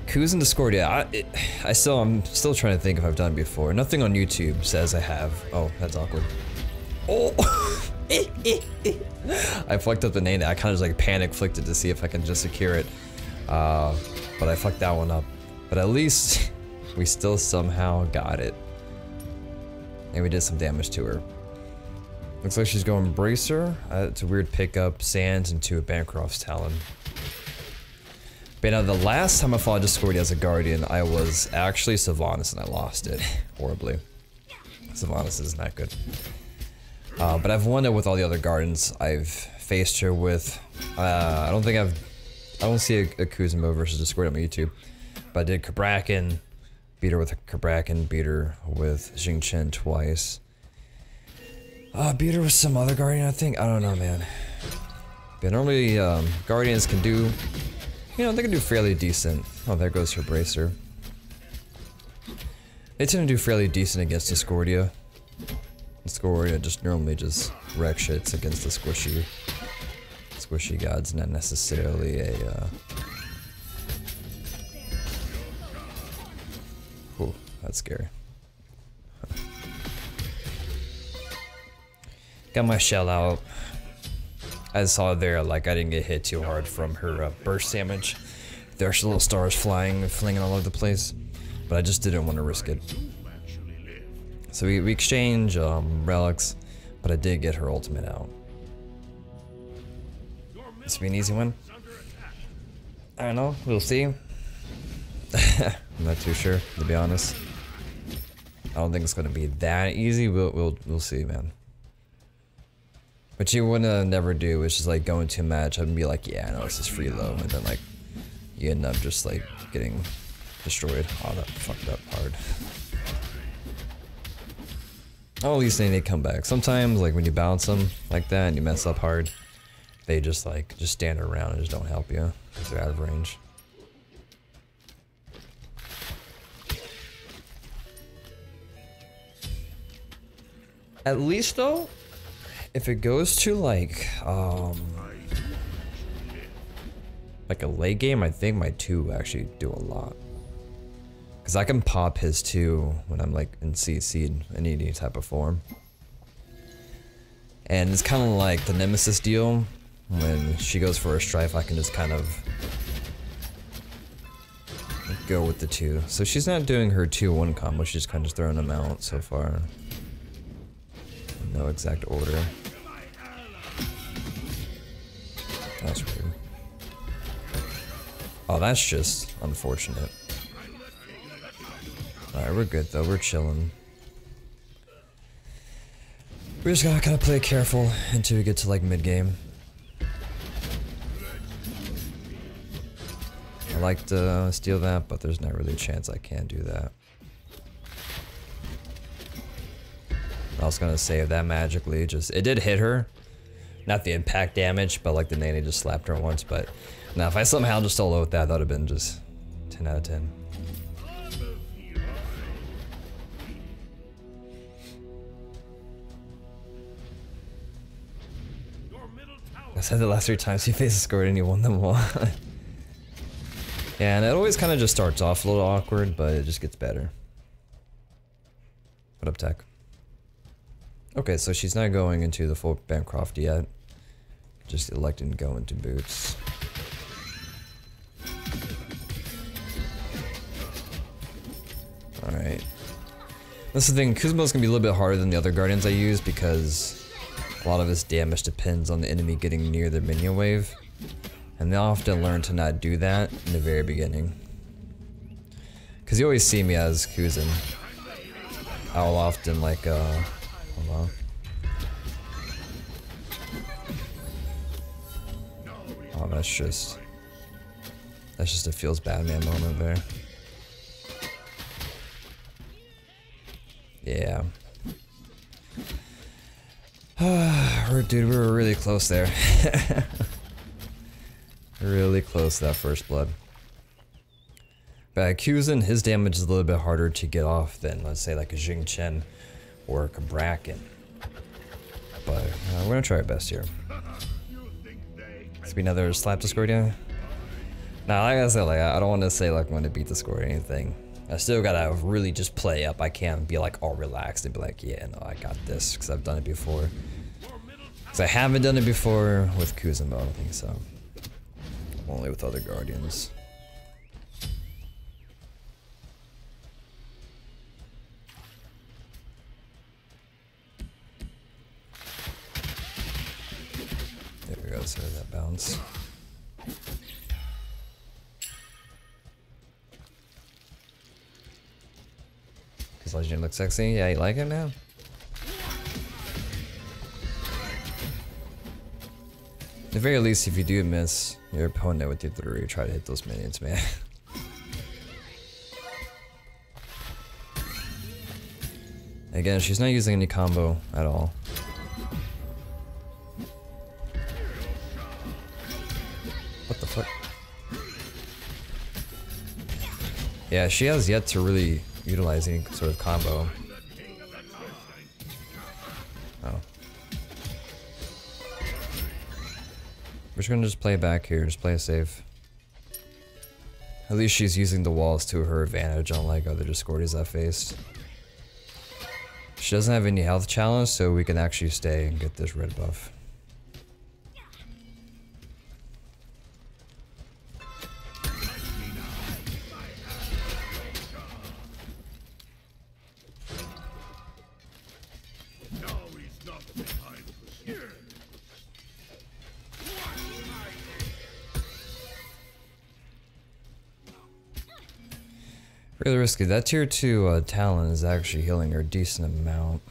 Kuzen Discordia. I'm still trying to think if I've done it before. Nothing on YouTube says I have. Oh, that's awkward. Oh, I fucked up the name. I kind of just like panic flicked it to see if I can just secure it. But I fucked that one up. But at least we still somehow got it. And we did some damage to her. Looks like she's going Bracer. It's a weird pickup. Sands into a Bancroft's Talon. But now the last time I fought Discordia as a Guardian, I was actually Sylvanas and I lost it horribly. Sylvanas is not good. But I've won it with all the other Guardians I've faced her with. I don't see a KUZENBO versus Discordia on my YouTube. But I did Kabrakan, beat her with Kabrakan, beat her with Xingqian twice. Beat her with some other Guardian, I think. I don't know, man. But normally, Guardians can do, you know, they can do fairly decent. Oh, there goes her Bracer. They tend to do fairly decent against Discordia. Discordia just normally just wreck shits against the squishy gods, not necessarily a, Ooh, that's scary. Got my shell out. I saw there, like, I didn't get hit too hard from her burst damage. There's little stars flying, flinging all over the place. But I just didn't want to risk it. So we exchange relics, but I did get her ultimate out. This will be an easy one. I don't know, we'll see. I'm not too sure, to be honest. I don't think it's gonna be that easy. We'll see, man. What you wanna never do is just like go into a match and be like, yeah, no, this is free low, and then like you end up just like getting destroyed. Oh, that fucked up hard. Oh, at least they come back. Sometimes, like when you bounce them like that and you mess up hard, they just stand around and just don't help you because they're out of range. At least though, if it goes to like a late game, I think my 2 actually do a lot. Cause I can pop his 2 when I'm like in CC'd in any type of form. And it's kind of like the Nemesis deal. When she goes for a strife, I can just kind of go with the 2. So she's not doing her 2-1 combo, she's just kind of throwing them out so far. No exact order. That's weird. Oh, that's just unfortunate. Alright, we're good though, we're chilling. We just gotta kind of play careful until we get to like mid-game. I like to steal that, but there's not really a chance I can do that. I was gonna say that magically it did hit her. Not the impact damage, but like the nanny just slapped her once, but now if I somehow just solo with that would have been just 10 out of 10. I said the last 3 times he faced a scored and he won them all. Yeah, and it always kind of just starts off a little awkward, but it just gets better. What up, Tech? Okay, so she's not going into the full Bancroft yet. Just electing to go into boots. Alright. That's the thing, KUZENBO's gonna be a little bit harder than the other Guardians I use because a lot of his damage depends on the enemy getting near their minion wave. And they often learn to not do that in the very beginning. Cause you always see me as Kuzen. I'll often like, hold on. Oh, that's just a feels bad man moment there. Yeah. Dude, we were really close there. Really close to that first blood. But Kuzen, his damage is a little bit harder to get off than, let's say, like a Xingqian or a Kabrakan. But we're gonna try our best here. Let's be another slap Discordia. Now, like I said, like I don't want to say like when to beat the score or anything. I still gotta really just play up. I can't be like all relaxed and be like, yeah, no, I got this, because I've done it before. Because I haven't done it before with KUZENBO, I don't think so. Only with other Guardians. There we go, so that bounce. His Legend looks sexy. Yeah, you like it, man? At the very least, if you do miss your opponent with your 3, try to hit those minions, man. Again, she's not using any combo at all. What the fuck? Yeah, she has yet to really utilize any sort of combo. Oh. We're just gonna just play back here, just play it safe. At least she's using the walls to her advantage, unlike other Discordies I've faced. She doesn't have any health challenge, so we can actually stay and get this red buff. Really risky. That tier 2 Talon is actually healing her a decent amount.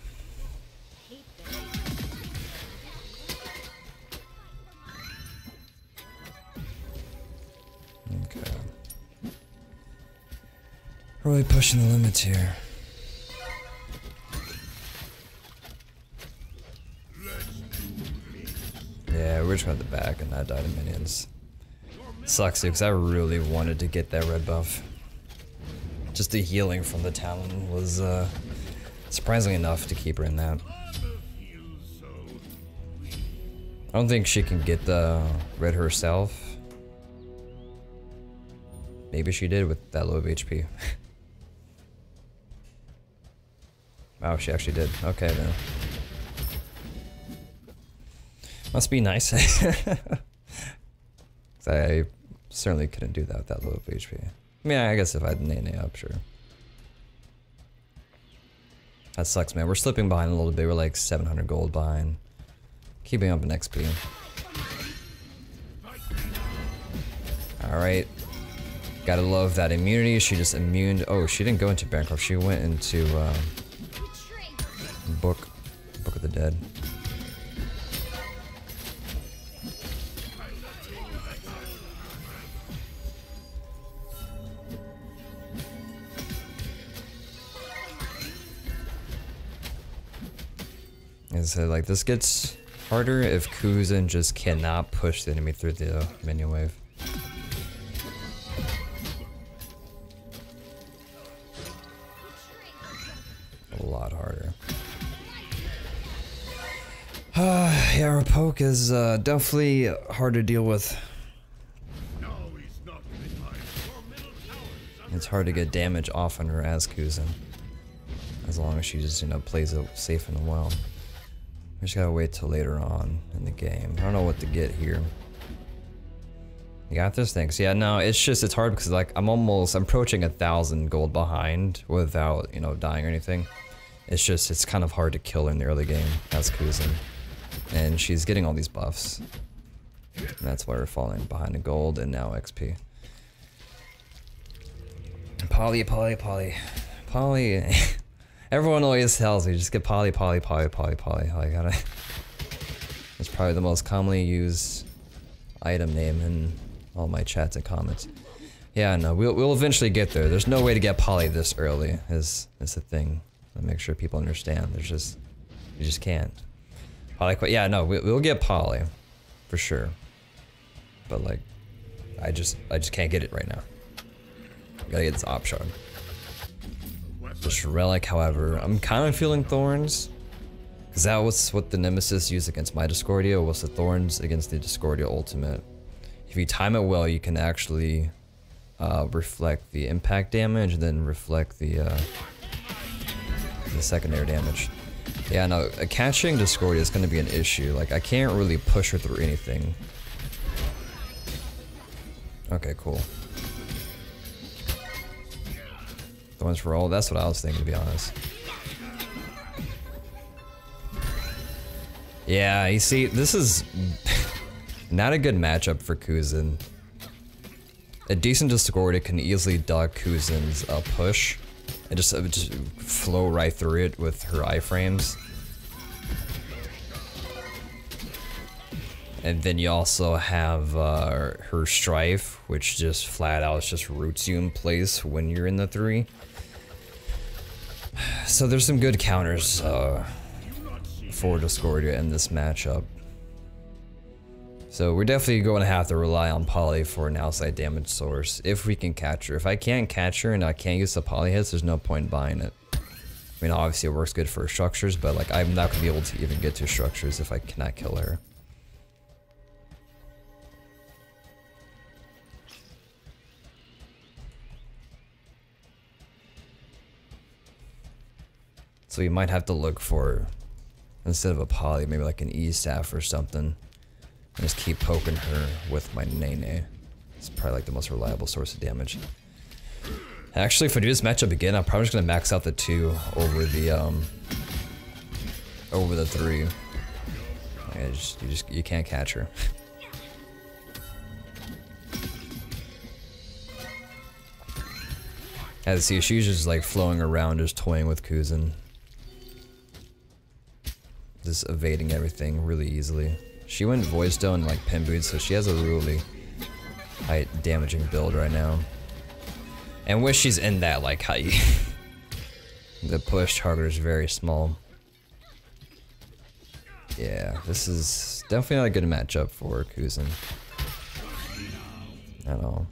Okay. Really pushing the limits here. Yeah, we're just going to the back and not die to minions. Sucks because I really wanted to get that red buff. Just the healing from the Talon was surprisingly enough to keep her in that. I don't think she can get the red herself. Maybe she did with that low of HP. Wow, she actually did. Okay then. Must be nice. I certainly couldn't do that with that low of HP. I mean, I guess if I had Nene up, sure. That sucks, man. We're slipping behind a little bit. We're like 700 gold behind. Keeping up in XP. Alright. Gotta love that immunity. She just immune. Oh, she didn't go into Bancroft. She went into Book of the Dead. As I said, like, this gets harder if Kuzen just cannot push the enemy through the minion wave. A lot harder. Yeah, our poke is definitely hard to deal with. It's hard to get damage off on her as Kuzen. As long as she just, you know, plays it safe and well. We just gotta wait till later on in the game. I don't know what to get here. You got this? Thanks. Yeah, no, it's just, it's hard because like I'm approaching 1,000 gold behind without, you know, dying or anything. It's just, it's kind of hard to kill her in the early game as Kuzen. And she's getting all these buffs. And that's why we're falling behind in gold and now XP. Poly. Everyone always tells me, just get poly. I gotta... It's probably the most commonly used item name in all my chats and comments. Yeah, no, we'll eventually get there. There's no way to get poly this early, is the thing. To make sure people understand. There's just... You just can't. Poly, yeah, no, we'll get poly. For sure. But like... I just can't get it right now. Gotta get this op shard. This relic, however, I'm kind of feeling thorns, because that was what the Nemesis used against my Discordia, was the thorns against the Discordia ultimate. If you time it well, you can actually reflect the impact damage and then reflect the secondary damage. Yeah, no, catching Discordia is going to be an issue. Like, I can't really push her through anything. Okay, cool. Thorns for all, that's what I was thinking, to be honest. Yeah, you see, this is not a good matchup for Kuzen. A decent Discordia can easily duck Kuzen's push and just flow right through it with her iframes. And then you also have her Strife, which just flat out just roots you in place when you're in the 3. So there's some good counters for Discordia in this matchup. So we're definitely going to have to rely on Poly for an outside damage source if we can catch her. If I can't catch her and I can't use the Poly hits, there's no point in buying it. I mean, obviously it works good for structures, but like I'm not going to be able to even get to structures if I cannot kill her. So you might have to look for, instead of a Poly, maybe like an E-Staff or something. And just keep poking her with my Nene. It's probably like the most reliable source of damage. Actually, if I do this matchup again, I'm probably just gonna max out the 2 over the 3. You can't catch her. As you see, she's just like flowing around, just toying with Kuzen. Just evading everything really easily. She went Void Stone and like Pin Boots, so she has a really high damaging build right now. And when she's in that like height, the push target is very small. Yeah, this is definitely not a good matchup for Kuzen at all.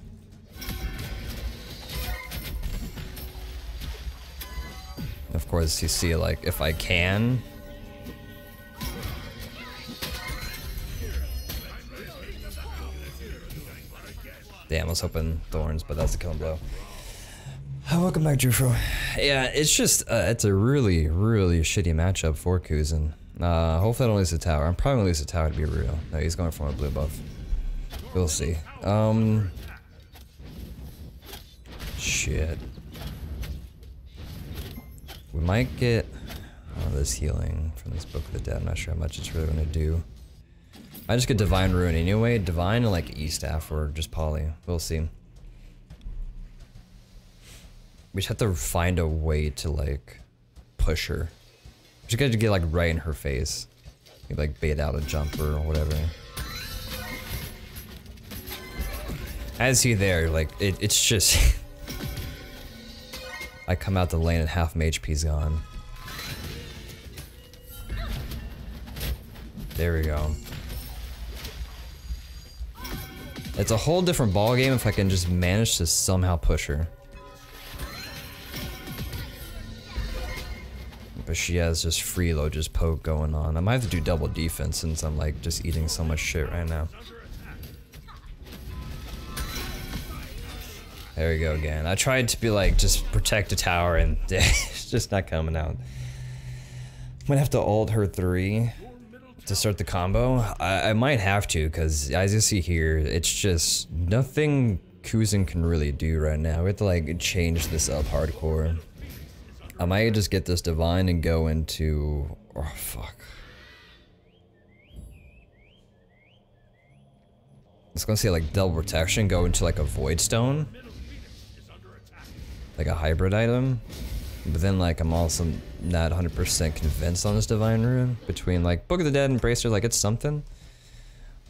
Of course, you see like if I can. Damn, I was hoping Thorns, but that's a killing blow. Welcome back, Jufro. Yeah, it's just, it's a really, really shitty matchup for Kuzen. Hopefully I don't lose the tower. I'm probably gonna lose the tower to be real. No, he's going for a blue buff. We'll see. Shit. We might get this healing from this Book of the Dead. I'm not sure how much it's really gonna do. I just get Divine Ruin anyway. Divine and like E-Staff or just Poly. We'll see. We just have to find a way to like push her. We just gotta get like right in her face. Maybe like bait out a jump or whatever. As he there, like it's just I come out the lane and half my HP's gone. There we go. It's a whole different ball game if I can just manage to somehow push her. But she has just freeload, just poke going on. I might have to do double defense since I'm like just eating so much shit right now. There we go again. I tried to be like, just protect the tower and it's just not coming out. I'm gonna have to ult her 3 to start the combo. I might have to, because as you see here, it's just nothing Kuzen can really do right now. We have to like change this up hardcore. I might just get this Divine and go into, oh fuck. It's gonna say like double protection, go into like a Void Stone. Like a hybrid item. But then like I'm also not 100% convinced on this Divine Rune. Between like Book of the Dead and Bracer, like it's something.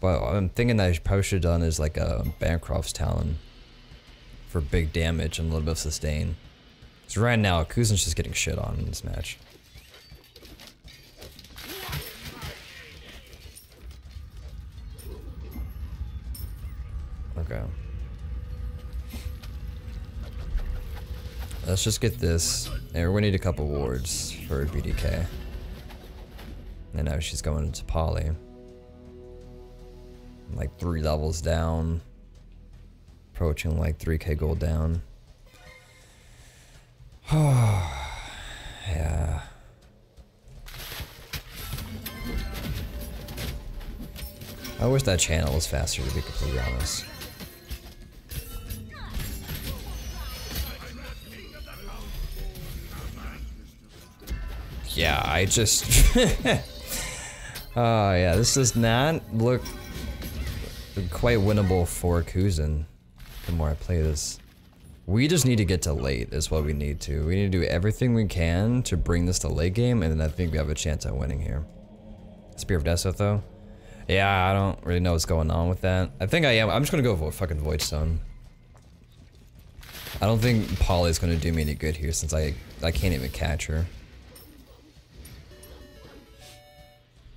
But I'm thinking that I probably should have done is like a Bancroft's Talon. For big damage and a little bit of sustain. So right now, Kuzen's just getting shit on in this match. Okay. Let's just get this. And we need a couple wards for BDK. And now she's going into Poly. Like 3 levels down. Approaching like 3k gold down. Yeah. I wish that channel was faster, to be completely honest. Yeah, I just... Oh yeah, this does not look quite winnable for Kuzen. The more I play this. We just need to get to late is what we need to. We need to do everything we can to bring this to late game, and then I think we have a chance at winning here. Spear of Death though? Yeah, I don't really know what's going on with that. I think I am. I'm just gonna go fucking Void Stone. I don't think Polly's gonna do me any good here since I can't even catch her.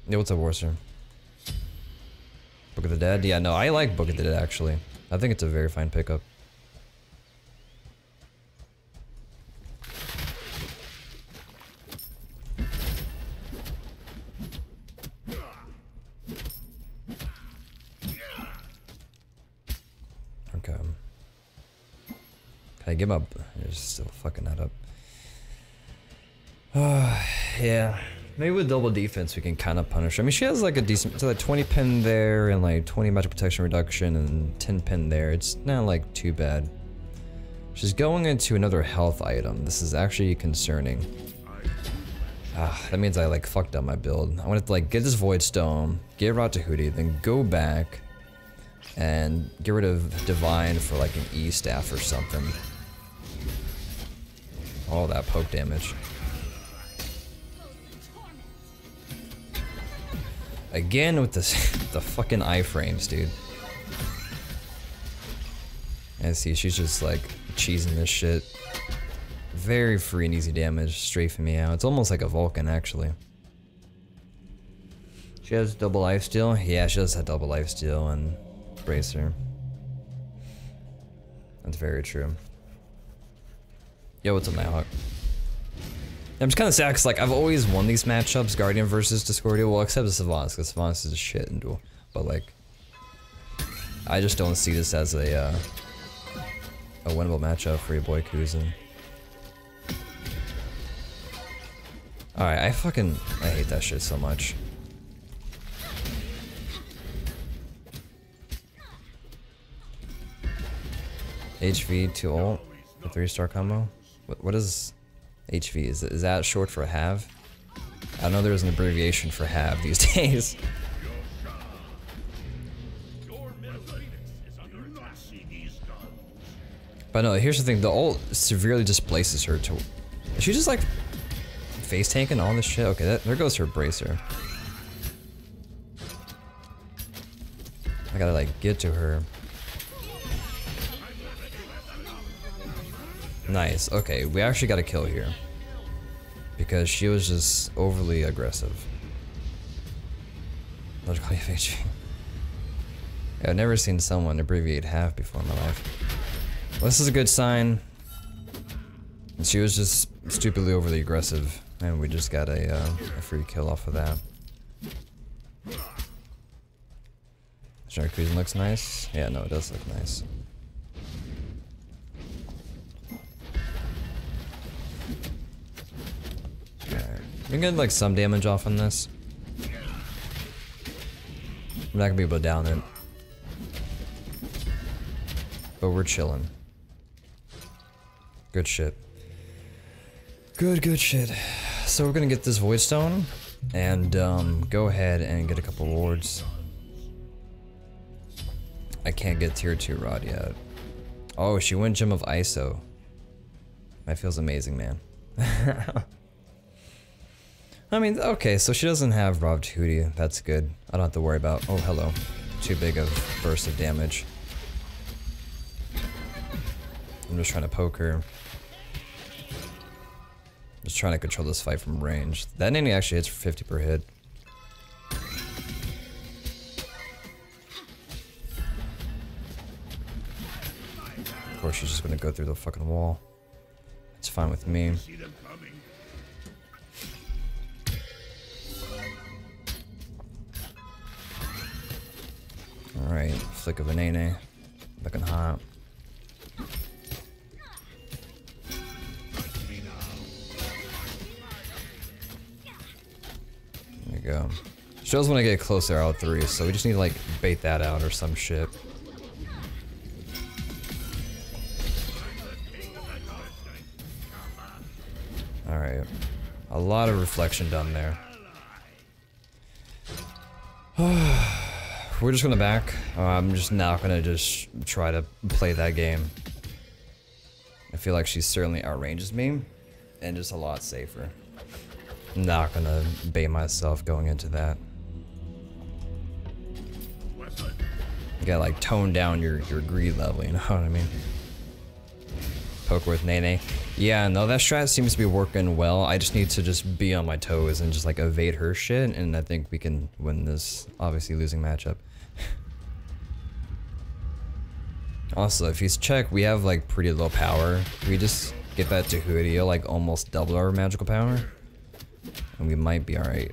Yeah, what's up, Warser? Book of the Dead? Yeah, no, I like Book of the Dead actually. I think it's a very fine pickup. Okay. Can I give up? You're still fucking that up. Yeah. Maybe with double defense we can kind of punish her. I mean, she has like a decent, so like 20 pin there and like 20 magic protection reduction and 10 pin there. It's not like too bad. She's going into another health item. This is actually concerning. That means I like fucked up my build. I wanted to like get this Void Stone, get Rot to Hootie, then go back and get rid of Divine for like an E staff or something. All that poke damage. Again with this, the fucking iframes, dude. And see, she's just like cheesing this shit. Very free and easy damage, strafing me out. It's almost like a Vulcan, actually. She has double lifesteal? Yeah, she does have double lifesteal and Bracer. That's very true. Yo, what's up, Nighthawk? I'm just kind of sad because like I've always won these matchups, Guardian versus Discordia, well except the Savants, because Savants is a shit in Duel. But like, I just don't see this as a winnable matchup for your boy Kuzen. Alright, I hate that shit so much. HV to ult, the 3-star combo. What is HV? Is that short for have? I know there's an abbreviation for have these days. But no, here's the thing, the ult severely displaces her to... Is she just like face tanking all this shit? Okay, there goes her Bracer. I gotta like get to her. Nice, okay, we actually got a kill here. Because she was just overly aggressive. Logical FHV. Yeah, I've never seen someone abbreviate half before in my life. Well, this is a good sign. She was just stupidly overly aggressive, and we just got a free kill off of that. Kuzen looks nice. Yeah, no, it does look nice. We can get like some damage off on this. I'm not gonna be able to down it. But we're chilling. Good shit. Good shit. So we're gonna get this Void Stone and go ahead and get a couple wards. I can't get tier 2 Rod yet. Oh, she went Gem of ISO. That feels amazing, man. I mean, okay, so she doesn't have Robbed Hootie. That's good. I don't have to worry about... Oh, hello. Too big of burst of damage. I'm just trying to poke her. Just trying to control this fight from range. That nanny actually hits for 50 per hit. Of course, she's just gonna go through the fucking wall. It's fine with me. flick of a nene. Looking hot. There you go. Shows when I get closer L3, so we just need to like bait that out or some shit. Alright. A lot of reflection done there. We're just gonna back. I'm just not gonna just try to play that game. I feel like she certainly outranges me, and just a lot safer. I'm not gonna bait myself going into that. You gotta like tone down your greed level, you know what I mean? Poker with Nene. Yeah, no, that strat seems to be working well. I just need to just be on my toes and just like evade her shit, and I think we can win this obviously losing matchup. Also, if he's check, we have like pretty low power. We just get that to Hudio, like almost double our magical power, and we might be alright.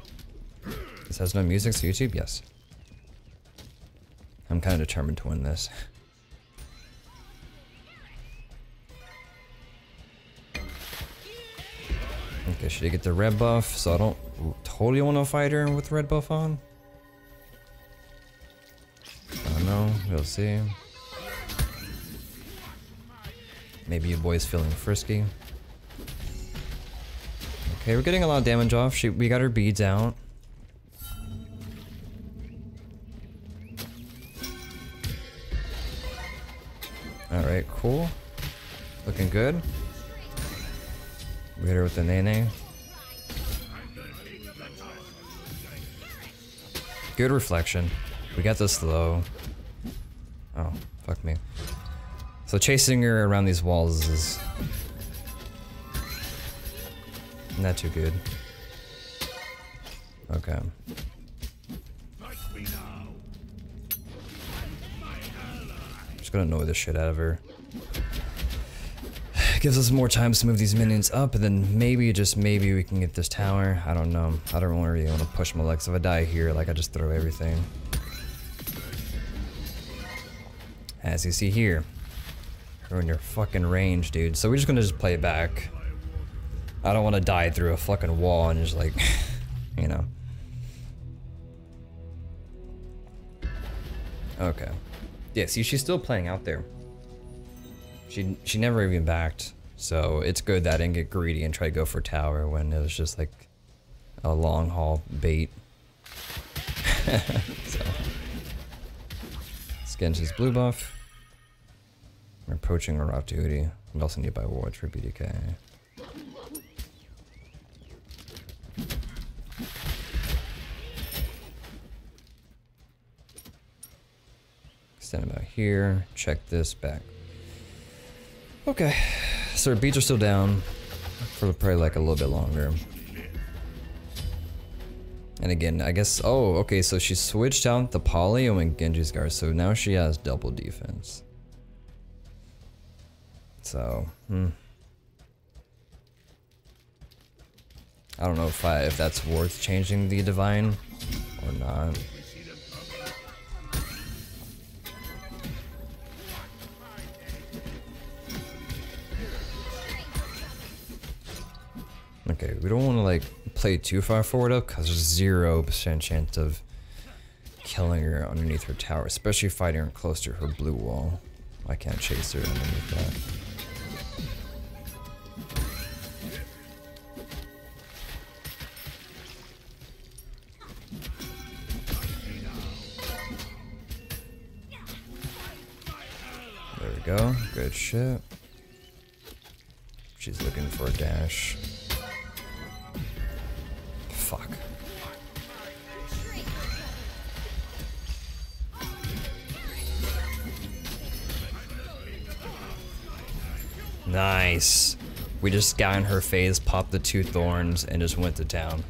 This has no music, so YouTube? Yes. I'm kind of determined to win this. Okay, should I get the red buff? So I don't totally want to fight her with red buff on. I don't know, we'll see. Maybe your boy's feeling frisky. Okay, we're getting a lot of damage off. We got her beads out. Alright, cool. Looking good. We hit her with the Nene. Good reflection. We got this low. Oh, fuck me. So chasing her around these walls is not too good. Okay. Just gonna annoy the shit out of her. Gives us more time to move these minions up, and then maybe, just maybe, we can get this tower. I don't know. I don't really want to push my legs. If I die here, like, I just throw everything. As you see here. We're in your fucking range, dude. So we're just gonna just play it back. I don't want to die through a fucking wall and just like, you know. Okay. Yeah, see, she's still playing out there. She never even backed, so it's good that I didn't get greedy and try to go for tower when it was just like a long haul bait. So let's get into this blue buff. We're approaching our route duty. We also need to buy wards for BDK. Stand about here. Check this back. Okay, so our beats are still down for probably like a little bit longer. And again, I guess, oh, okay, so she switched out the poly and went Genji's guard, so now she has double defense. So, I don't know if that's worth changing the divine or not. Okay, we don't want to like play too far forward up because there's 0% chance of killing her underneath her tower, especially fighting her close to her blue wall. I can't chase her underneath that. There we go, good shit. She's looking for a dash. Fuck. Nice. We just got in her face, popped the 2 thorns, and just went to town.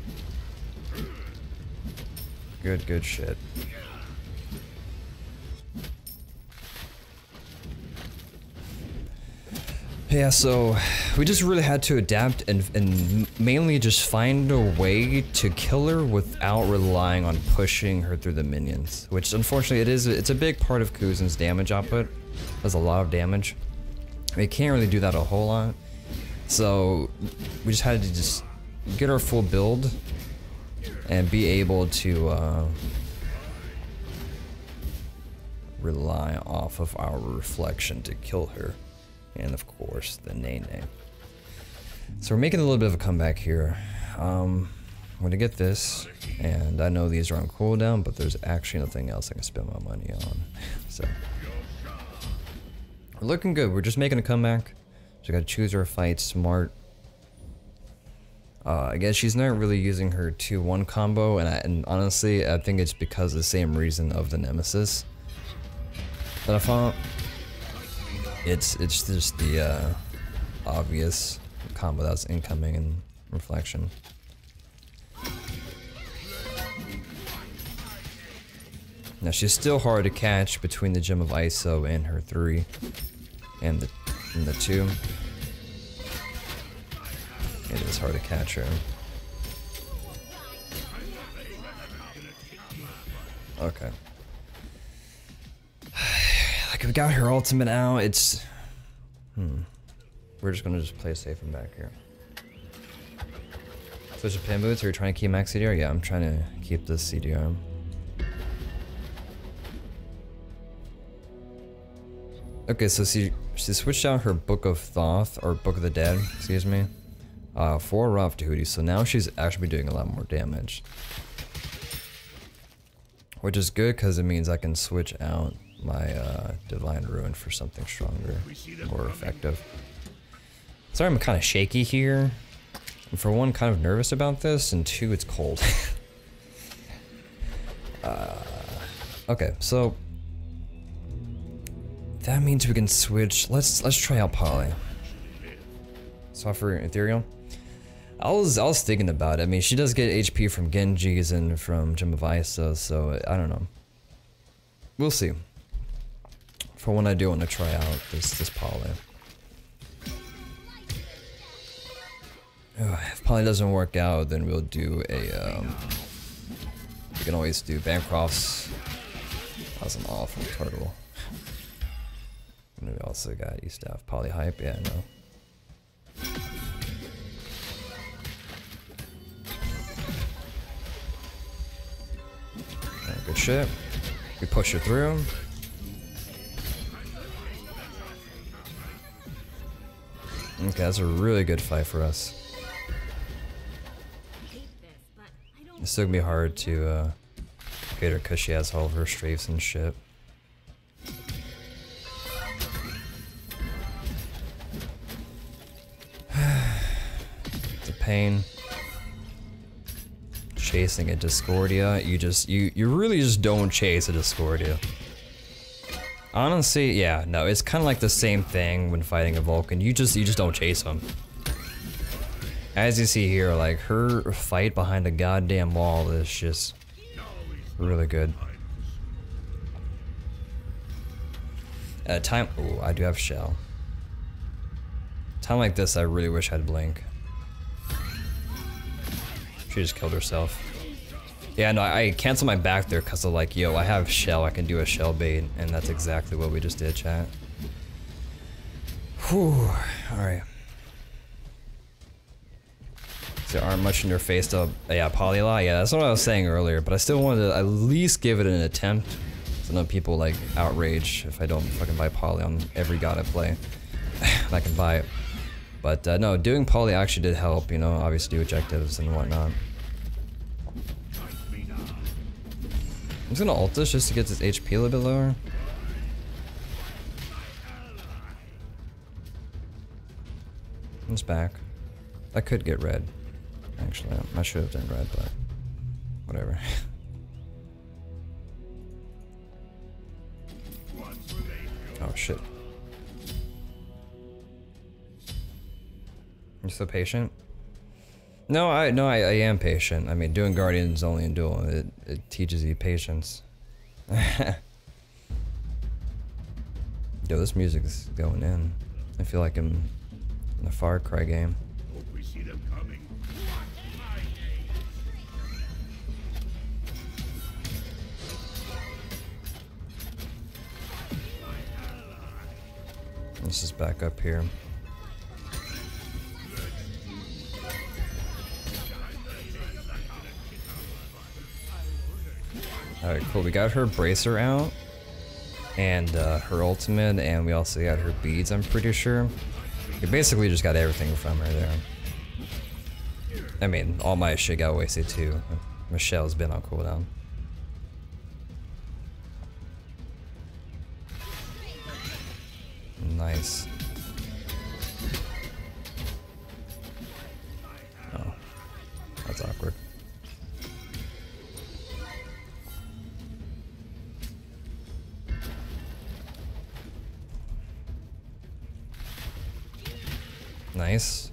Good shit. Yeah, so we just really had to adapt and mainly just find a way to kill her without relying on pushing her through the minions, which unfortunately it's a big part of Kuzen's damage output. Does a lot of damage. We can't really do that a whole lot, so we just had to just get our full build and be able to rely off of our reflection to kill her. And of course, the Nene. So we're making a little bit of a comeback here. I'm gonna get this, and I know these are on cooldown, but there's actually nothing else I can spend my money on. So we're looking good. We're just making a comeback. So we gotta choose our fight smart. I guess she's not really using her 2-1 combo, and honestly, I think it's because of the same reason of the Nemesis that I found. It's just the obvious combo that's incoming and reflection. Now she's still hard to catch between the Gem of ISO and her 3 and the 2. It is hard to catch her. Okay. Like, we got her ultimate out, it's... We're just gonna play safe from back here. Switch to pin boots, are you trying to keep max CDR? Yeah, I'm trying to keep this CDR. Okay, so she switched out her Book of Thoth, or Book of the Dead, excuse me, for Rough Duty, so now she's actually doing a lot more damage. Which is good, because it means I can switch out my Divine Ruin for something stronger, more effective. Sorry I'm kind of shaky here. And for one, kind of nervous about this, and two, it's cold. Okay, so that means we can switch. Let's try out Poly. Software Ethereal. I was thinking about it. I mean, she does get HP from Genji's and from Gem of Iso, so I don't know. We'll see. For when I do want to try out this Poly. If Poly doesn't work out, then we'll do a we can always do Bancroft's. That was an awful turtle. And we also got used to have Poly hype, yeah, no. Alright, good shit. We push her through. Okay, that's a really good fight for us. It's still gonna be hard to get her because she has all of her strafes and shit. It's a pain. Chasing a Discordia, you really just don't chase a Discordia. Honestly, yeah, no, it's kind of like the same thing when fighting a Vulcan. You just don't chase them. As you see here, like, her fight behind a goddamn wall is just really good. At a time, ooh, I do have Shell. Time like this, I really wish I had Blink. She just killed herself. Yeah, no, I canceled my back there because of like, yo, I have Shell, I can do a Shell bait, and that's exactly what we just did, chat. Whew, alright. There aren't much in your face to, yeah, Polyla, yeah, that's what I was saying earlier, but I still wanted to at least give it an attempt. So no people like outrage if I don't fucking buy Poly on every god I play. I can buy it. But no, doing Poly actually did help, you know, obviously do objectives and whatnot. I'm just gonna ult this just to get this HP a little bit lower. It's back. I could get red. Actually, I should have done red, but whatever. Oh shit. You're so patient? No, I am patient. I mean, doing Guardians only in Duel, it teaches you patience. Yo, this music is going in. I feel like I'm The Far Cry game. Let's just back up here. Alright, cool. We got her bracer out and her ultimate, and we also got her beads, I'm pretty sure. We basically just got everything from her there. I mean, all my shit got wasted too. Michelle's been on cooldown. Nice. Oh, that's awkward. Nice.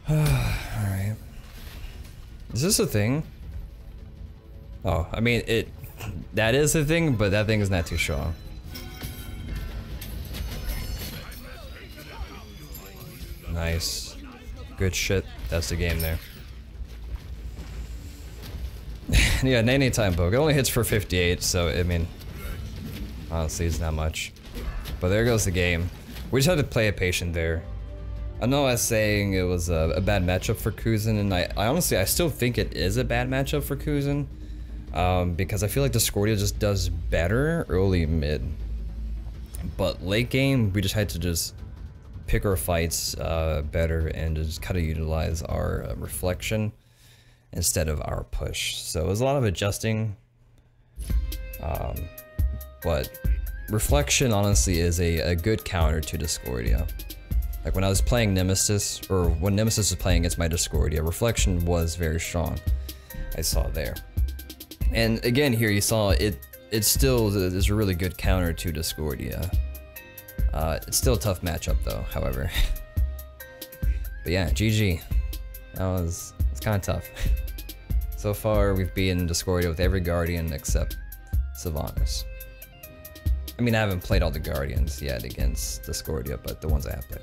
Alright. Is this a thing? Oh, I mean, that is a thing, but that thing is not too strong. Nice. Good shit. That's the game there. Yeah, anytime poke. It only hits for 58, so I mean, honestly, it's not much. But there goes the game. We just had to play it patient there. I know I was saying it was a bad matchup for Kuzen, and I honestly, I still think it is a bad matchup for Kuzen. Because I feel like Discordia just does better early mid. But late game, we just had to just pick our fights better and just kind of utilize our reflection instead of our push. So it was a lot of adjusting. But reflection honestly is a good counter to Discordia. Like when I was playing Nemesis, or when Nemesis was playing against my Discordia, reflection was very strong. I saw there. And again here you saw it still is a really good counter to Discordia. It's still a tough matchup though, however. But yeah, GG. It's kind of tough. So far we've beaten Discordia with every Guardian except Sylvanas. I mean, I haven't played all the Guardians yet against Discordia, but the ones I have played.